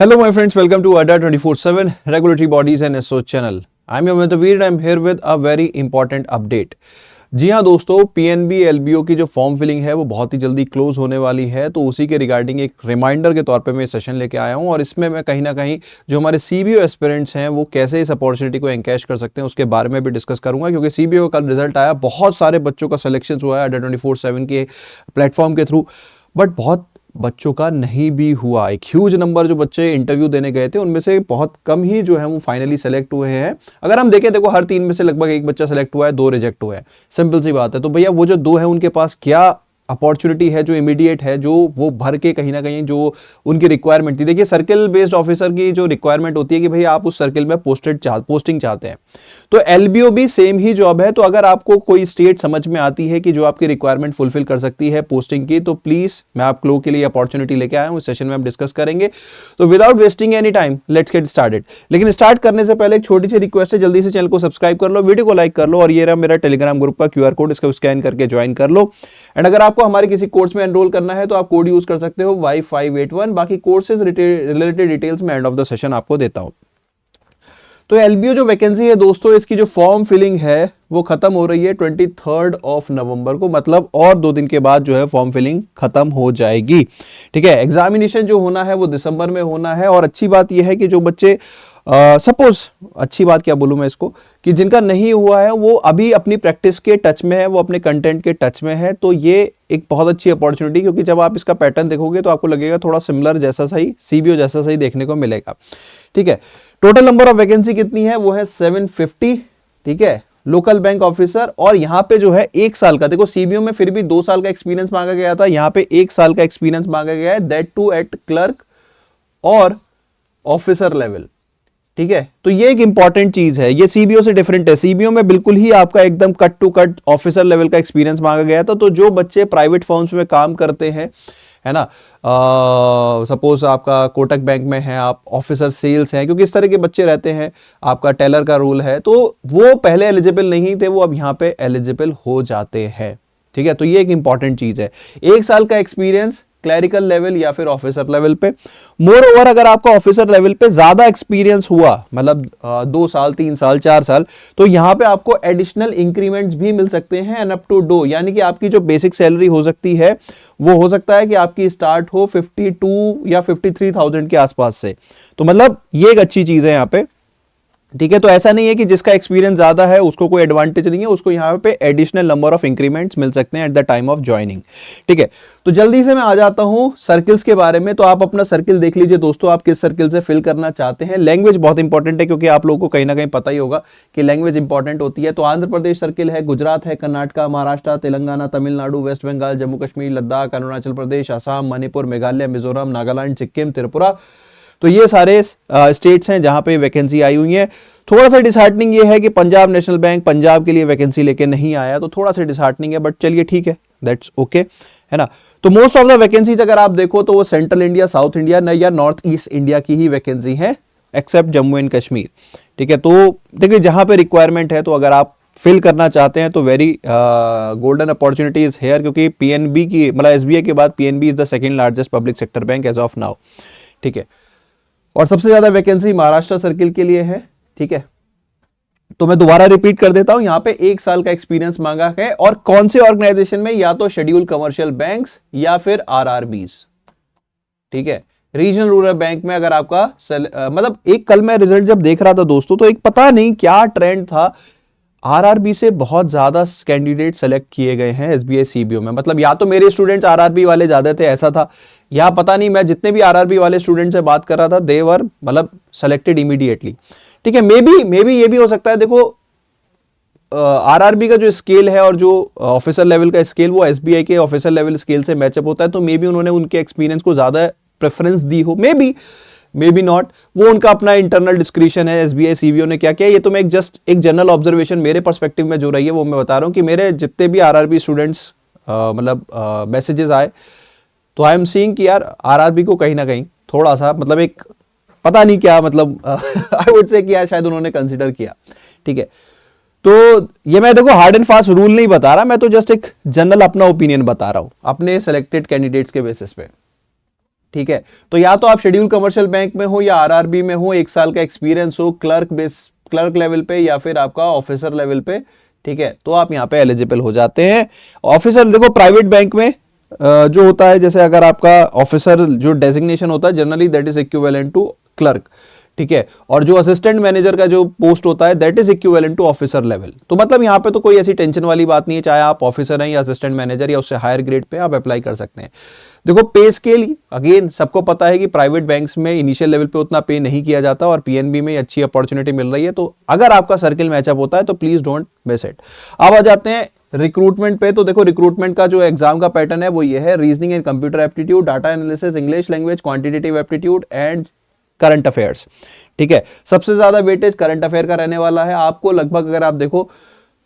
Hello, my friends. Welcome to ADA 24/7 Regulatory Bodies and SO channel. I'm your Veer. I'm here with a very important update. जी हाँ दोस्तों, PNB LBO की जो form filling है वो बहुत ही जल्दी close होने वाली है, तो उसी के रिगार्डिंग एक रिमाइंडर के तौर पे मैं सेशन लेके आया हूँ और इसमें मैं कहीं ना कहीं जो हमारे सीबीओ एस्पिरेंट्स हैं वो कैसे इस अपॉर्चुनिटी को एनकैश कर सकते हैं उसके बारे में भी डिस्कस करूंगा, क्योंकि सीबीओ का रिजल्ट आया, बहुत सारे बच्चों का सिलेक्शन हुआ है ADA 24/7 के प्लेटफॉर्म के थ्रू, बट बहुत बच्चों का नहीं भी हुआ। एक ह्यूज नंबर जो बच्चे इंटरव्यू देने गए थे उनमें से बहुत कम ही जो है वो फाइनली सेलेक्ट हुए हैं। अगर हम देखें, देखो हर 3 में से लगभग एक बच्चा सेलेक्ट हुआ है, 2 रिजेक्ट हुए हैं, सिंपल सी बात है। तो भैया वो जो 2 हैं उनके पास क्या अपॉर्चुनिटी है जो इमीडिएट है, जो वो भर के कहीं ना कहीं जो उनकी रिक्वायरमेंट थी। देखिए, सर्किल बेस्ड ऑफिसर की जो रिक्वायरमेंट होती है कि भाई आप उस सर्किल में पोस्टिंग चाहते हैं, तो एलबीओ भी सेम ही जॉब है। तो अगर आपको कोई स्टेट समझ में आती है कि जो आपकी रिक्वायरमेंट फुलफिल कर सकती है पोस्टिंग की, तो प्लीज मैं आप लोगों के लिए अपॉर्चुनिटी लेके आया हूं, इस सेशन में हम डिस्कस करेंगे। तो without wasting any time let's get started. लेकिन स्टार्ट करने से पहले एक छोटी सी रिक्वेस्ट है, जल्दी से चैनल को सब्सक्राइब कर लो, वीडियो को लाइक कर लो, और ये रहा मेरा टेलीग्राम ग्रुप का क्यूआर कोड, इसको स्कैन करके ज्वाइन कर लो। एंड अगर आपको हमारे किसी कोर्स में एनरोल करना है तो आप कोड यूज कर सकते हो Y581। बाकी कोर्सेज रिलेटेड डिटेल्स में एंड ऑफ द सेशन आपको देता हूं। तो एलबीओ जो वैकेंसी है दोस्तों, इसकी जो फॉर्म फिलिंग है वो खत्म हो रही है 23 नवंबर को, मतलब और 2 दिन के बाद जो है फॉर्म फिलिंग खत्म हो जाएगी। ठीक है, एग्जामिनेशन जो होना है वो दिसंबर में होना है। और अच्छी बात यह है कि जो बच्चे सपोज अच्छी बात क्या बोलूं मैं इसको, कि जिनका नहीं हुआ है वो अभी अपनी प्रैक्टिस के टच में है, वो अपने कंटेंट के टच में है, तो ये एक बहुत अच्छी अपॉर्चुनिटी, क्योंकि जब आप इसका पैटर्न देखोगे तो आपको लगेगा थोड़ा सिमिलर जैसा सही सीबीओ जैसा सही देखने को मिलेगा। ठीक है, टोटल नंबर ऑफ वैकेंसी कितनी है, वो है 750। ठीक है, लोकल बैंक ऑफिसर, और यहां पे जो है 1 साल का, देखो सीबीओ में फिर भी 2 साल का एक्सपीरियंस मांगा गया था, यहां पे 1 साल का एक्सपीरियंस मांगा गया है, दैट टू एट क्लर्क और ऑफिसर लेवल। ठीक है, तो ये एक इंपॉर्टेंट चीज है, ये सीबीओ से डिफरेंट है। सीबीओ में बिल्कुल ही आपका एकदम cut to cut officer level का एक्सपीरियंस मांगा गया था। तो जो बच्चे प्राइवेट फर्म्स में काम करते हैं, है ना, सपोज आपका कोटक बैंक में है, आप ऑफिसर सेल्स हैं, क्योंकि इस तरह के बच्चे रहते हैं, आपका टेलर का रूल है, तो वो पहले एलिजिबल नहीं थे, वो अब यहां पे एलिजिबल हो जाते हैं। ठीक है, तो ये एक इंपॉर्टेंट चीज है, 1 साल का एक्सपीरियंस क्लैरिकल लेवल या फिर ऑफिसर लेवल पे। मोर ओवर अगर आपका ऑफिसर लेवल पे ज्यादा एक्सपीरियंस हुआ, मतलब 2 साल 3 साल 4 साल, तो यहां पे आपको एडिशनल इंक्रीमेंट्स भी मिल सकते हैं एंड अप टू डो, यानी कि आपकी जो बेसिक सैलरी हो सकती है वो हो सकता है कि आपकी स्टार्ट हो 52 या 53,000 के आसपास से। तो मतलब ये एक अच्छी चीज है यहां पे। ठीक है, तो ऐसा नहीं है कि जिसका एक्सपीरियंस ज्यादा है उसको कोई एडवांटेज नहीं है, उसको यहां पे एडिशनल नंबर ऑफ इंक्रीमेंट्स मिल सकते हैं at the time of joining. ठीक है, तो जल्दी से मैं आ जाता हूं सर्किल्स के बारे में। तो आप अपना सर्किल देख लीजिए दोस्तों, आप किस सर्किल से फिल करना चाहते हैं। लैंग्वेज बहुत इंपॉर्टेंट है, क्योंकि आप लोगों को कहीं ना कहीं पता ही होगा कि लैंग्वेज इंपॉर्टेंट होती है। तो आंध्र प्रदेश सर्किल है, गुजरात है, कर्नाटका, महाराष्ट्र, तेलंगाना, तमिलनाडु, वेस्ट बंगाल, जम्मू कश्मीर, लद्दाख, अरुणाचल प्रदेश, असम, मणिपुर, मेघालय, मिजोरम, नागालैंड, सिक्किम, त्रिपुरा। तो ये सारे स्टेट्स हैं जहां पे वैकेंसी आई हुई है। थोड़ा सा डिसहार्टनिंग ये है कि पंजाब नेशनल बैंक पंजाब के लिए वैकेंसी लेके नहीं आया, तो थोड़ा सा डिसहार्टनिंग है, बट चलिए ठीक है, दैट्स ओके, है ना। तो मोस्ट ऑफ द वैकेंसीज अगर आप देखो तो वो सेंट्रल इंडिया, साउथ इंडिया या नॉर्थ ईस्ट इंडिया की ही वैकेंसी है, एक्सेप्ट जम्मू एंड कश्मीर। ठीक है, तो देखिए जहां पे रिक्वायरमेंट है, तो अगर आप फिल करना चाहते हैं तो very golden opportunity is here, क्योंकि पीएनबी की मतलब एसबीआई के बाद PNB is the second largest public sector bank as of now. ठीक है, और सबसे ज्यादा वैकेंसी महाराष्ट्र सर्किल के लिए है। ठीक है, तो मैं दोबारा रिपीट कर देता हूं, यहां पे 1 साल का एक्सपीरियंस मांगा है, और कौन से ऑर्गेनाइजेशन में, या तो शेड्यूल कमर्शियल बैंक्स या फिर आरआरबीज। ठीक है, रीजनल रूरल बैंक में अगर आपका मतलब एक कल मैं रिजल्ट जब देख रहा था दोस्तों, तो एक पता नहीं क्या ट्रेंड था, आरआरबी से बहुत ज्यादा कैंडिडेट सेलेक्ट किए गए हैं एसबीआई सीबीओ में। मतलब या तो मेरे स्टूडेंट्स आरआरबी वाले ज्यादा थे, ऐसा था, या पता नहीं, मैं जितने भी आरआरबी वाले स्टूडेंट से बात कर रहा था दे वर मतलब सेलेक्टेड इमीडिएटली। ठीक है, मे बी ये भी हो सकता है, देखो आरआरबी का जो स्केल है और जो ऑफिसर लेवल का स्केल वो एसबीआई के ऑफिसर लेवल स्केल से मैचअप होता है, तो मे बी उन्होंने उनके एक्सपीरियंस को ज्यादा प्रेफरेंस दी हो, मे बी नॉट, वो उनका अपना इंटरनल डिस्क्रिप्शन है एसबीआई सीबीओ ने क्या किया। ये तो मैं एक जनरल ऑब्जर्वेशन मेरे पर्सपेक्टिव में जो रही है वो मैं बता रहा हूं, कि मेरे जितने भी आरआरबी स्टूडेंट्स मतलब मैसेजेस आए, तो आई एम सीइंग कि यार आरआरबी को कहीं ना कहीं थोड़ा सा मतलब एक पता नहीं क्या, मतलब आई वुड से कि यार शायद उन्होंने कंसिडर किया। ठीक है, तो ये मैं देखो हार्ड एंड फास्ट रूल नहीं बता रहा, मैं तो जस्ट एक जनरल अपना ओपिनियन बता रहा हूं अपने सेलेक्टेड कैंडिडेट्स के बेसिस पे। ठीक है। तो या तो आप शेड्यूल कमर्शियल बैंक में हो या आरआरबी में हो, 1 साल का एक्सपीरियंस हो क्लर्क लेवल पे या फिर आपका ऑफिसर लेवल पे, ठीक है, तो आप यहाँ पे एलिजिबल हो जाते हैं। ऑफिसर देखो प्राइवेट बैंक में जो होता है, जैसे अगर आपका ऑफिसर जो डेजिग्नेशन होता है generally that is equivalent to clerk, ठीक है, और जो असिस्टेंट मैनेजर का जो पोस्ट होता है that is equivalent to officer level. तो मतलब यहाँ पे तो कोई ऐसी टेंशन वाली बात नहीं है, चाहे आप ऑफिसर हैं या असिस्टेंट मैनेजर या उससे हायर ग्रेड पे आप अप्लाई कर सकते हैं। देखो पे स्केल अगेन सबको पता है कि प्राइवेट बैंक्स में इनिशियल लेवल पे उतना पे नहीं किया जाता और पीएनबी में अच्छी अपॉर्चुनिटी मिल रही है, तो अगर आपका सर्किल मैचअप होता है तो प्लीज डोंट मिस इट। अब आ जाते हैं रिक्रूटमेंट पे। तो देखो रिक्रूटमेंट का जो एग्जाम का पैटर्न है वो ये है, reasoning and computer aptitude, data analysis, English language, quantitative aptitude and current affairs, ठीक है। सबसे ज्यादा वेटेज करंट अफेयर का रहने वाला है। आपको लगभग अगर आप देखो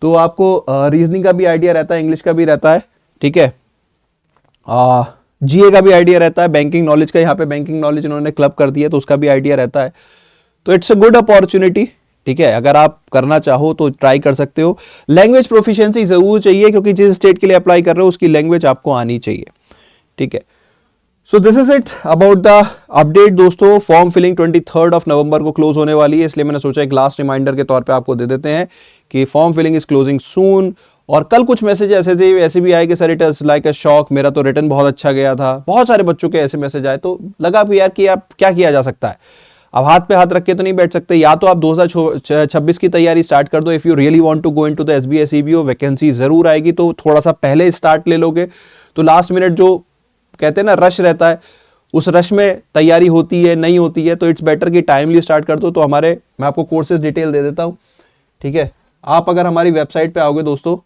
तो आपको रीजनिंग का भी आइडिया रहता है, इंग्लिश का भी रहता है, ठीक है, जीए का भी आइडिया रहता है, बैंकिंग नॉलेज का यहाँ पे बैंकिंग नॉलेज इन्होंने क्लब कर दिया तो उसका भी आइडिया रहता है। तो इट्स अ गुड अपॉर्चुनिटी, ठीक है, अगर आप करना चाहो तो ट्राई कर सकते हो। लैंग्वेज प्रोफिशिएंसी जरूर चाहिए क्योंकि जिस स्टेट के लिए अप्लाई कर रहे हो उसकी लैंग्वेज आपको आनी चाहिए, ठीक है। So this is it about the update दोस्तों। फॉर्म फिलिंग 23 नवंबर को क्लोज होने वाली है, इसलिए मैंने सोचा एक लास्ट रिमाइंडर के तौर पे आपको दे देते हैं कि फॉर्म फिलिंग इज क्लोजिंग सून। और कल कुछ मैसेज ऐसे भी आए कि sir it is like a shock, मेरा तो रिटर्न बहुत अच्छा गया था, बहुत सारे बच्चों के ऐसे मैसेज आए, तो लगा कि यार कि आप क्या किया जा सकता है, अब हाथ पे हाथ रख के तो नहीं बैठ सकते। या तो आप 2026 की तैयारी स्टार्ट कर दो, if you really want to go into the SBI CBO, vacancy जरूर आएगी, तो थोड़ा सा पहले स्टार्ट ले लोगे तो लास्ट मिनट जो कहते हैं ना रश रहता है, उस रश में तैयारी होती है नहीं होती है, तो इट्स बेटर कि टाइमली स्टार्ट कर दो। तो मैं आपको कोर्सेज डिटेल दे देता हूं, ठीक है। आप अगर हमारी वेबसाइट पे आओगे दोस्तों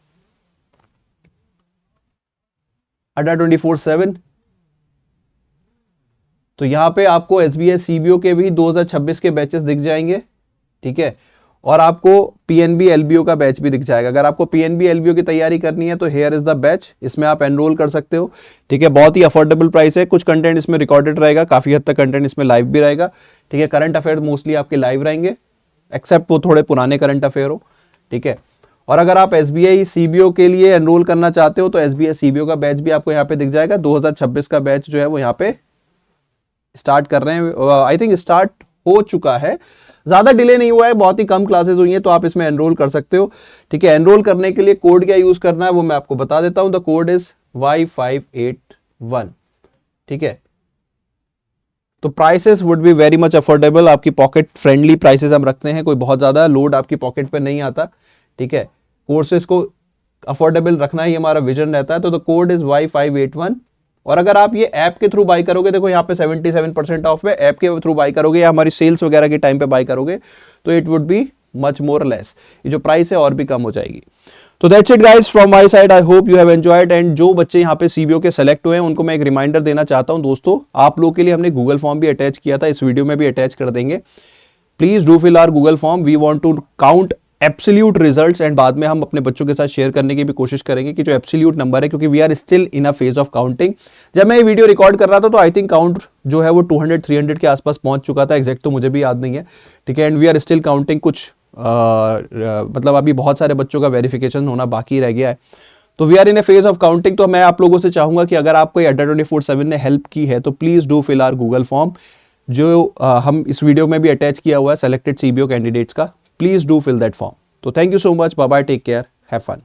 अड्डा 24/7, तो यहां पे आपको एसबीआई सीबीओ के भी 2026 के बैचेस दिख जाएंगे, ठीक है, और आपको पीएनबी एलबीओ का बैच भी दिख जाएगा। अगर आपको पीएनबी एलबीओ की तैयारी करनी है तो हेयर इज द बैच, इसमें आप एनरोल कर सकते हो, ठीक है। बहुत ही अफोर्डेबल प्राइस है, कुछ कंटेंट इसमें रिकॉर्डेड रहेगा, काफी हद तक कंटेंट इसमें लाइव भी रहेगा, ठीक है। करंट अफेयर मोस्टली आपके लाइव रहेंगे, एक्सेप्ट वो थोड़े पुराने करंट अफेयर हो, ठीक है। और अगर आप एसबीआई सीबीओ के लिए एनरोल करना चाहते हो तो एसबीआई सीबीओ का बैच भी आपको यहाँ पे दिख जाएगा। 2026 का बैच जो है वो यहाँ पे स्टार्ट कर रहे हैं, आई थिंक स्टार्ट हो चुका है, ज्यादा डिले नहीं हुआ है, बहुत ही कम क्लासेस हुई हैं, तो आप इसमें एनरोल कर सकते हो, ठीक है। एनरोल करने के लिए कोड क्या यूज करना है वो मैं आपको बता देता हूं। द कोड इज Y581, ठीक है। तो prices would be very much affordable, आपकी पॉकेट फ्रेंडली प्राइसेस हम रखते हैं, कोई बहुत ज्यादा लोड आपकी पॉकेट पे नहीं आता, ठीक है। कोर्सेज को अफोर्डेबल रखना ही हमारा विजन रहता है। तो द कोड इज Y581, और अगर आप ये ऐप के थ्रू बाई करोगे, देखो यहाँ पे 77% ऑफ है, ऐप के थ्रू बाई करोगे या हमारी सेल्स वगैरह के टाइम पे बाई करोगे तो it would be much more less, ये जो प्राइस है और भी कम हो जाएगी। तो that's it guys from my side, I hope you have enjoyed. And जो बच्चे यहाँ पे सीबीओ के सेलेक्ट हुए हैं उनको मैं एक रिमाइंडर देना चाहता हूँ दोस्तों, आप लोग के लिए हमने गूगल फॉर्म भी अटैच किया था, इस वीडियो में भी अटैच कर देंगे, please do fill our Google form, we want to count absolute results, and बाद में हम अपने बच्चों के साथ शेयर करने की भी कोशिश करेंगे कि जो एब्सोल्यूट नंबर है, क्योंकि we are still in a phase of counting. जब मैं ये वीडियो रिकॉर्ड कर रहा था तो आई थिंक काउंट जो है वो 200-300 के आसपास पहुंच चुका था, एग्जैक्ट तो मुझे भी याद नहीं है, ठीक है। And we are still counting, कुछ मतलब अभी बहुत सारे बच्चों का वेरिफिकेशन होना बाकी रह गया है, तो we are in a phase of counting. तो मैं आप लोगों से चाहूंगा कि अगर आपको अड्डा 24/7 ने हेल्प की है तो please do fill our Google form, जो हम इस वीडियो में भी अटैच किया हुआ है सेलेक्टेड सीबीओ कैंडिडेट्स का, please do fill that form. तो thank you so much, bye bye, take care, have fun.